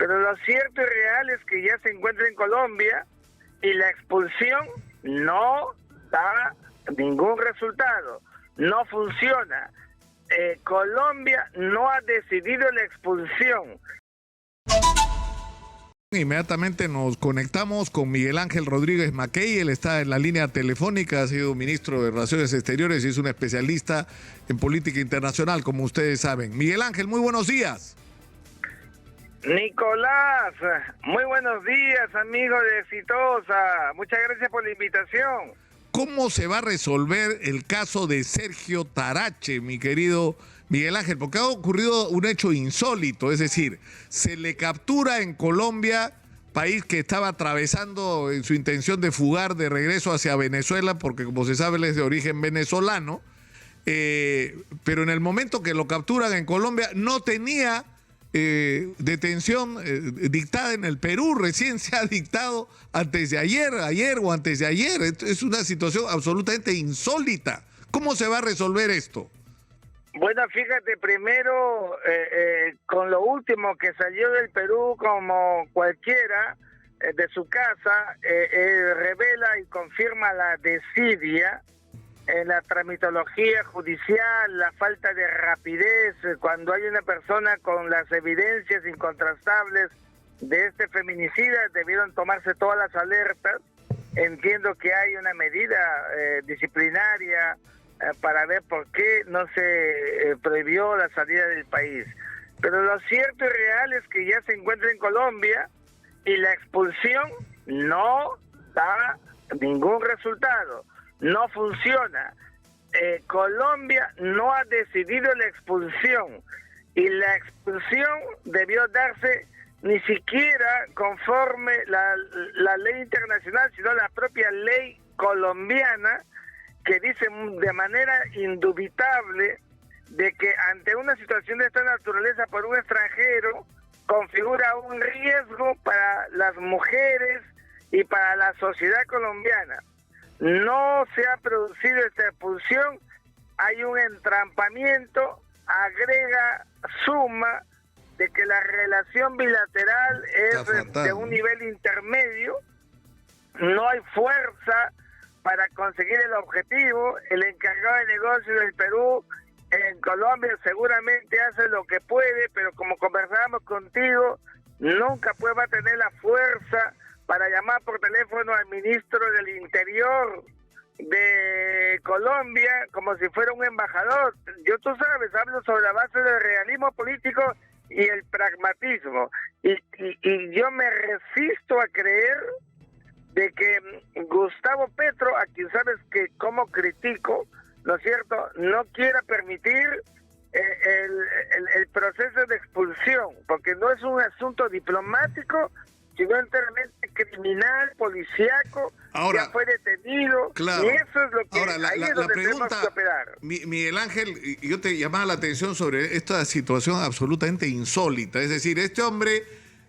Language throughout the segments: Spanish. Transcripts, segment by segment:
Pero lo cierto y real es que ya se encuentra en Colombia y la expulsión no da ningún resultado, no funciona. Colombia no ha decidido la expulsión. Inmediatamente nos conectamos con Miguel Ángel Rodríguez Mackey. Él está en la línea telefónica, ha sido ministro de Relaciones Exteriores y es un especialista en política internacional, como ustedes saben. Miguel Ángel, muy buenos días. Nicolás, muy buenos días, amigo de Exitosa. Muchas gracias por la invitación. ¿Cómo se va a resolver el caso de Sergio Tarache, mi querido Miguel Ángel? Porque ha ocurrido un hecho insólito, es decir, se le captura en Colombia, país que estaba atravesando en su intención de fugar de regreso hacia Venezuela, porque como se sabe él es de origen venezolano, pero en el momento que lo capturan en Colombia no tenía detención dictada en el Perú, recién se ha dictado antes de ayer o antes de ayer. Es una situación absolutamente insólita. ¿Cómo se va a resolver esto? Bueno, fíjate, primero, con lo último que salió del Perú, como cualquiera de su casa, revela y confirma la desidia en la tramitología judicial, la falta de rapidez, cuando hay una persona con las evidencias incontrastables de este feminicida, debieron tomarse todas las alertas. Entiendo que hay una medida disciplinaria para ver por qué no se prohibió la salida del país. Pero lo cierto y real es que ya se encuentra en Colombia y la expulsión no da ningún resultado. No funciona. Colombia no ha decidido la expulsión y la expulsión debió darse ni siquiera conforme la ley internacional, sino la propia ley colombiana, que dice de manera indubitable de que ante una situación de esta naturaleza por un extranjero configura un riesgo para las mujeres y para la sociedad colombiana. No se ha producido esta expulsión, hay un entrampamiento, agrega, suma de que la relación bilateral es de un nivel intermedio, no hay fuerza para conseguir el objetivo. El encargado de negocios del Perú en Colombia seguramente hace lo que puede, pero como conversábamos contigo, nunca va a tener la fuerza para llamar por teléfono al ministro del Interior de Colombia como si fuera un embajador. Tú sabes, hablo sobre la base del realismo político y el pragmatismo. Y yo me resisto a creer de que Gustavo Petro, a quien sabes que como critico, ¿no es cierto?, no quiera permitir el proceso de expulsión, porque no es un asunto diplomático, sino enteramente criminal, policíaco. Ahora, ya fue detenido, claro, y eso es lo que ahora, ahí es donde tenemos que operar. Miguel Ángel, yo te llamaba la atención sobre esta situación absolutamente insólita, es decir, este hombre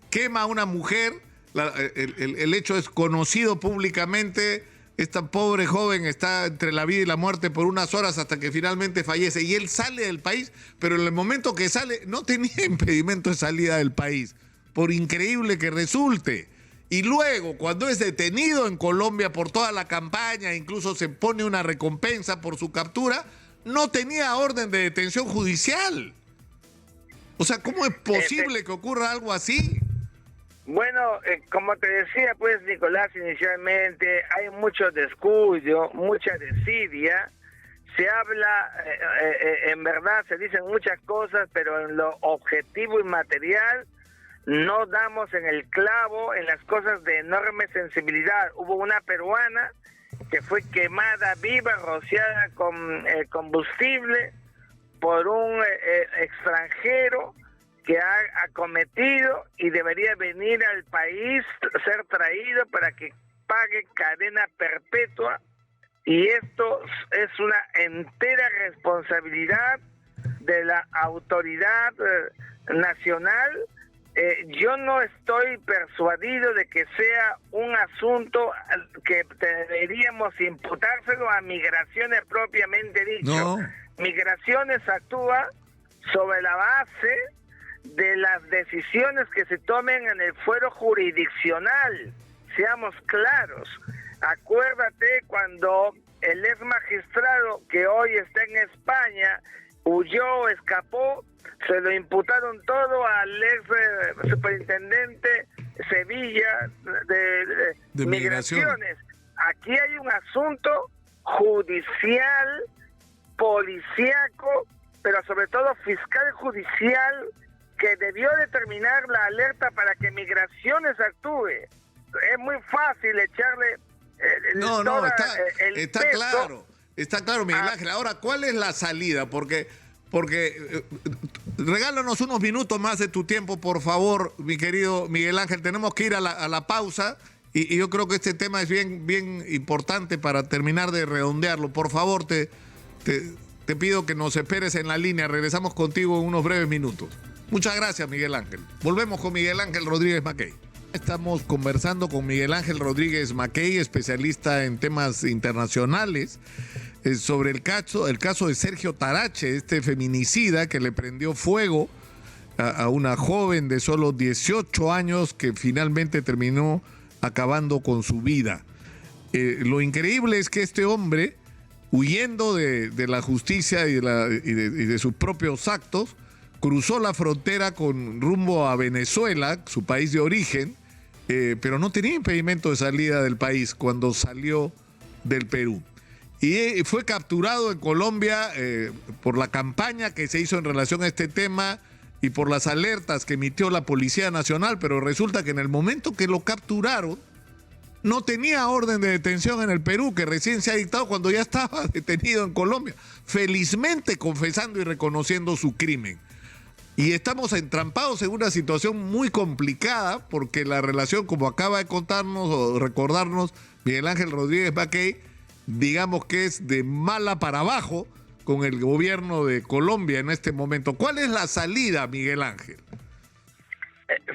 quema a una mujer, el hecho es conocido públicamente, esta pobre joven está entre la vida y la muerte por unas horas hasta que finalmente fallece, y él sale del país, pero en el momento que sale no tenía impedimento de salida del país, por increíble que resulte. Y luego, cuando es detenido en Colombia por toda la campaña, incluso se pone una recompensa por su captura, no tenía orden de detención judicial. O sea, ¿cómo es posible que ocurra algo así? Bueno, como te decía, pues, Nicolás, inicialmente hay mucho descuido, mucha desidia. Se habla, en verdad, se dicen muchas cosas, pero en lo objetivo y material no damos en el clavo en las cosas de enorme sensibilidad. Hubo una peruana que fue quemada viva, rociada con combustible por un extranjero que ha acometido y debería venir al país, ser traído para que pague cadena perpetua, y esto es una entera responsabilidad de la autoridad nacional. Yo no estoy persuadido de que sea un asunto que deberíamos imputárselo a Migraciones propiamente dicho. No. Migraciones actúa sobre la base de las decisiones que se tomen en el fuero jurisdiccional. Seamos claros. Acuérdate cuando el ex magistrado que hoy está en España huyó, escapó, se lo imputaron todo al ex superintendente Sevilla de Migraciones. Aquí hay un asunto judicial, policíaco, pero sobre todo fiscal judicial, que debió determinar la alerta para que Migraciones actúe. Es muy fácil echarle está claro, Miguel Ángel. Ahora, ¿cuál es la salida? Porque regálanos unos minutos más de tu tiempo, por favor, mi querido Miguel Ángel. Tenemos que ir a la pausa y yo creo que este tema es bien importante para terminar de redondearlo. Por favor, te pido que nos esperes en la línea. Regresamos contigo en unos breves minutos. Muchas gracias, Miguel Ángel. Volvemos con Miguel Ángel Rodríguez Mackey. Estamos conversando con Miguel Ángel Rodríguez Mackey, especialista en temas internacionales, sobre el caso de Sergio Tarache, este feminicida que le prendió fuego a una joven de solo 18 años que finalmente terminó acabando con su vida. Lo increíble es que este hombre, huyendo de la justicia y de sus propios actos, cruzó la frontera con rumbo a Venezuela, su país de origen, pero no tenía impedimento de salida del país cuando salió del Perú. Y fue capturado en Colombia por la campaña que se hizo en relación a este tema y por las alertas que emitió la Policía Nacional, pero resulta que en el momento que lo capturaron, no tenía orden de detención en el Perú, que recién se ha dictado cuando ya estaba detenido en Colombia, felizmente confesando y reconociendo su crimen. Y estamos entrampados en una situación muy complicada porque la relación, como acaba de contarnos o recordarnos Miguel Ángel Rodríguez Mackey, digamos que es de mala para abajo con el gobierno de Colombia en este momento. ¿Cuál es la salida, Miguel Ángel?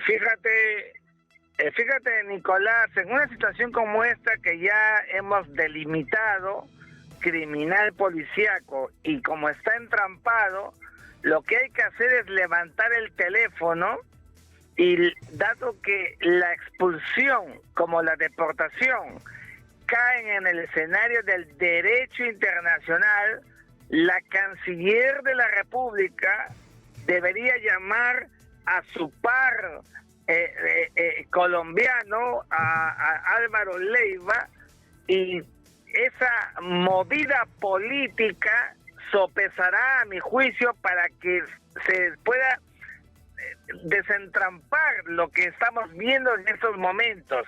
Fíjate, Nicolás, en una situación como esta que ya hemos delimitado, criminal policíaco, y como está entrampado, lo que hay que hacer es levantar el teléfono y, dado que la expulsión como la deportación caen en el escenario del derecho internacional, la canciller de la República debería llamar a su par colombiano, a Álvaro Leiva, y esa movida política sopesará, a mi juicio, para que se pueda desentrampar lo que estamos viendo en estos momentos.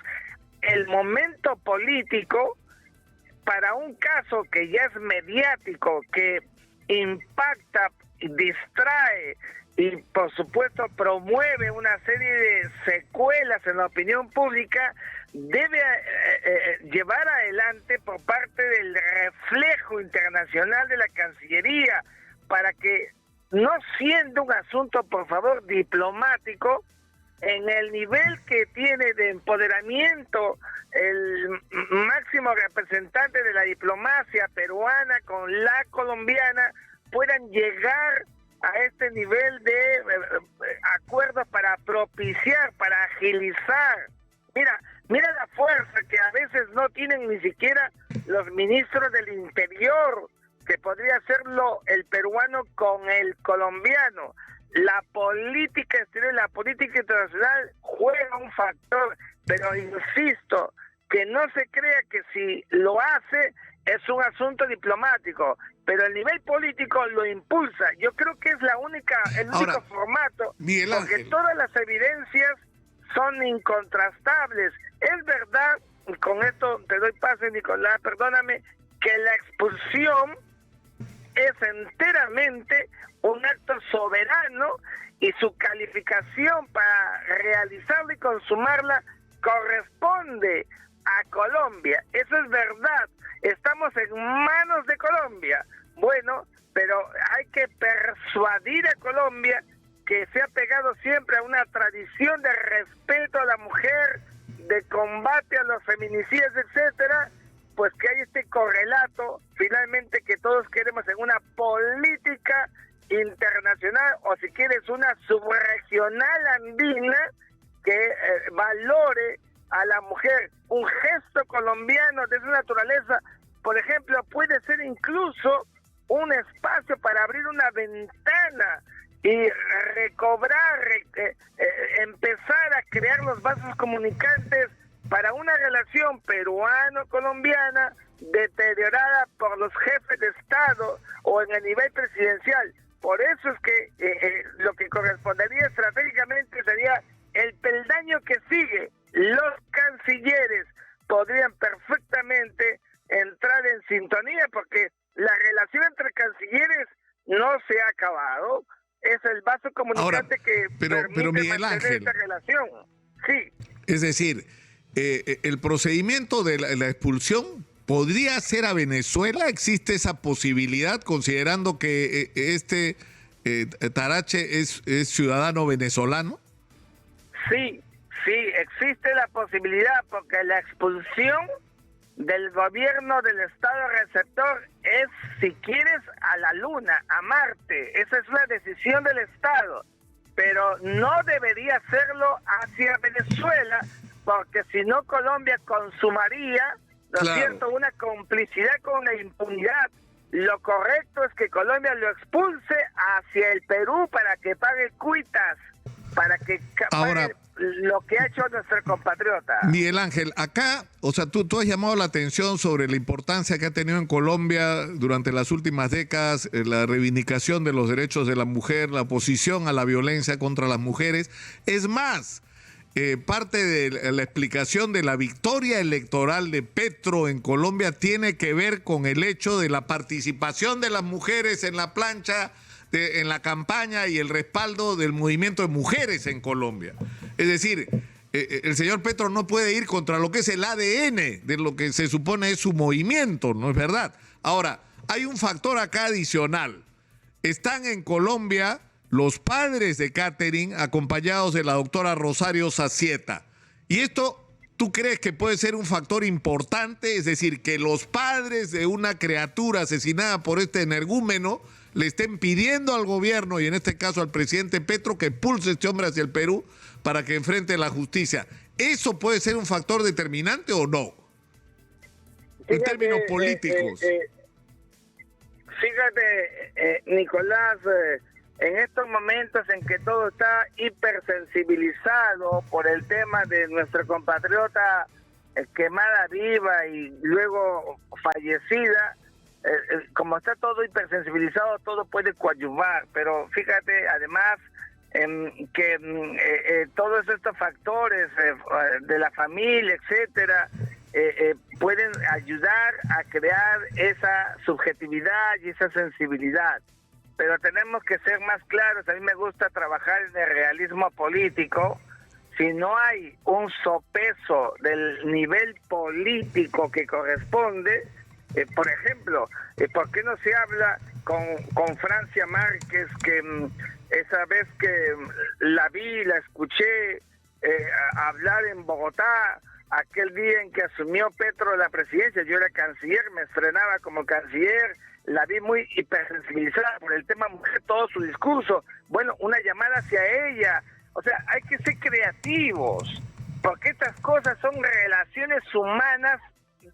El momento político para un caso que ya es mediático, que impacta, distrae y por supuesto promueve una serie de secuelas en la opinión pública, debe llevar adelante por parte del reflejo internacional de la Cancillería, para que, no siendo un asunto, por favor, diplomático, en el nivel que tiene de empoderamiento el máximo representante de la diplomacia peruana con la colombiana, puedan llegar a este nivel de acuerdos para propiciar, para agilizar. Mira la fuerza que a veces no tienen ni siquiera los ministros del Interior, que podría hacerlo el peruano con el colombiano. La política exterior, la política internacional juega un factor, pero insisto, que no se crea que si lo hace es un asunto diplomático, pero el nivel político lo impulsa. Yo creo que es el único formato, Miguel porque Ángel, todas las evidencias son incontrastables. Es verdad, y con esto te doy pase, Nicolás, perdóname, que la expulsión es enteramente un acto soberano y su calificación para realizarla y consumarla corresponde a Colombia. Eso es verdad. Estamos en manos de Colombia. Bueno, pero hay que persuadir a Colombia, que se ha pegado siempre a una tradición de respeto a la mujer, de combate a los feminicidios, etcétera, pues que hay este correlato, finalmente, que todos queremos en una política internacional o si quieres una subregional andina que valore a la mujer. Un gesto colombiano de esa naturaleza, por ejemplo, puede ser incluso un espacio para abrir una ventana y recobrar, empezar a crear los vasos comunicantes para una relación peruano-colombiana deteriorada por los jefes de Estado o en el nivel presidencial. Por eso es que lo que correspondería estratégicamente sería el peldaño que sigue. Los cancilleres podrían perfectamente entrar en sintonía porque la relación entre cancilleres no se ha acabado. Es el vaso comunicante que pero Miguel mantener Ángel, esta relación. Sí. Es decir, el procedimiento de la expulsión podría ser a Venezuela. ¿Existe esa posibilidad considerando que este Tarache es ciudadano venezolano? Sí, existe la posibilidad porque la expulsión del gobierno del Estado receptor es, si quieres, a la Luna, a Marte. Esa es una decisión del Estado, pero no debería hacerlo hacia Venezuela, porque si no Colombia consumaría, ¿no es cierto?, una complicidad con la impunidad. Lo correcto es que Colombia lo expulse hacia el Perú para que pague cuitas, para que pague lo que ha hecho nuestro compatriota. Miguel Ángel, acá, o sea, tú has llamado la atención sobre la importancia que ha tenido en Colombia durante las últimas décadas la reivindicación de los derechos de la mujer, la oposición a la violencia contra las mujeres. Es más, parte de la explicación de la victoria electoral de Petro en Colombia tiene que ver con el hecho de la participación de las mujeres en la plancha, en la campaña y el respaldo del movimiento de mujeres en Colombia. Es decir, el señor Petro no puede ir contra lo que es el ADN de lo que se supone es su movimiento, ¿no es verdad? Ahora, hay un factor acá adicional. Están en Colombia los padres de Katherine acompañados de la doctora Rosario Zacieta. Y esto, ¿tú crees que puede ser un factor importante? Es decir, que los padres de una criatura asesinada por este energúmeno le estén pidiendo al gobierno, y en este caso al presidente Petro, que impulse a este hombre hacia el Perú para que enfrente la justicia. ¿Eso puede ser un factor determinante o no? En términos políticos. Fíjate, Nicolás, en estos momentos en que todo está hipersensibilizado por el tema de nuestra compatriota quemada viva y luego fallecida, como está todo hipersensibilizado, todo puede coadyuvar, pero fíjate, además, que todos estos factores de la familia, etcétera, pueden ayudar a crear esa subjetividad y esa sensibilidad. Pero tenemos que ser más claros. A mí me gusta trabajar en el realismo político. Si no hay un sopeso del nivel político que corresponde, por ejemplo, ¿por qué no se habla con Francia Márquez, que esa vez que la vi, la escuché hablar en Bogotá, aquel día en que asumió Petro la presidencia, yo era canciller, me estrenaba como canciller, la vi muy hipersensibilizada por el tema mujer, todo su discurso, bueno, una llamada hacia ella, o sea, hay que ser creativos, porque estas cosas son relaciones humanas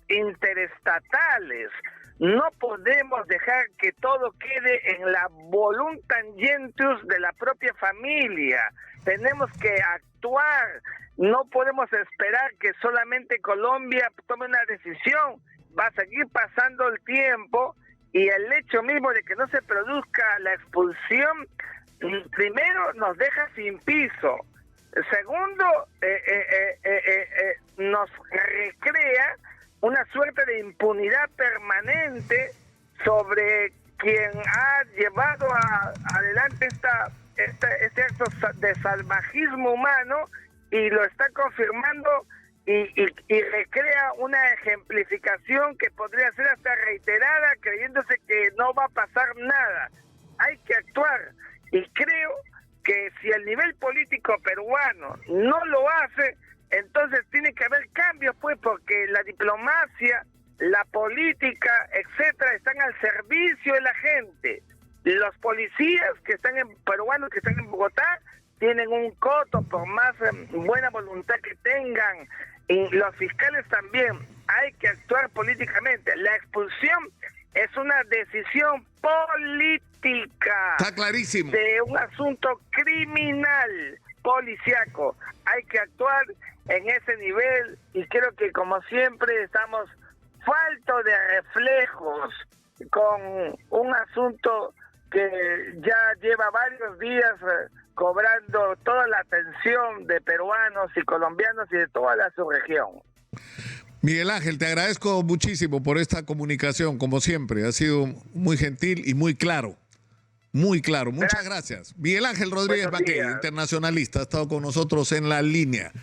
interestatales. No podemos dejar que todo quede en la voluntas gentium de la propia familia. Tenemos que actuar. No podemos esperar que solamente Colombia tome una decisión. Va a seguir pasando el tiempo y el hecho mismo de que no se produzca la expulsión, primero nos deja sin piso. Segundo, nos recrea una suerte de impunidad permanente sobre quien ha llevado adelante este acto de salvajismo humano y lo está confirmando y recrea una ejemplificación que podría ser hasta reiterada, creyéndose que no va a pasar nada. Hay que actuar y creo que si el nivel político peruano no lo hace, entonces tiene que haber cambios, pues, porque la diplomacia, la política, etcétera, están al servicio de la gente. Los policías peruanos que están en Bogotá tienen un coto por más buena voluntad que tengan, y los fiscales también. Hay que actuar políticamente. La expulsión es una decisión política. Está clarísimo. De un asunto criminal, policiaco. Hay que actuar en ese nivel, y creo que, como siempre, estamos faltos de reflejos con un asunto que ya lleva varios días cobrando toda la atención de peruanos y colombianos y de toda la subregión. Miguel Ángel, te agradezco muchísimo por esta comunicación, como siempre. Ha sido muy gentil y muy claro. Muy claro. Muchas gracias. Miguel Ángel Rodríguez Baqué, internacionalista, ha estado con nosotros en la línea.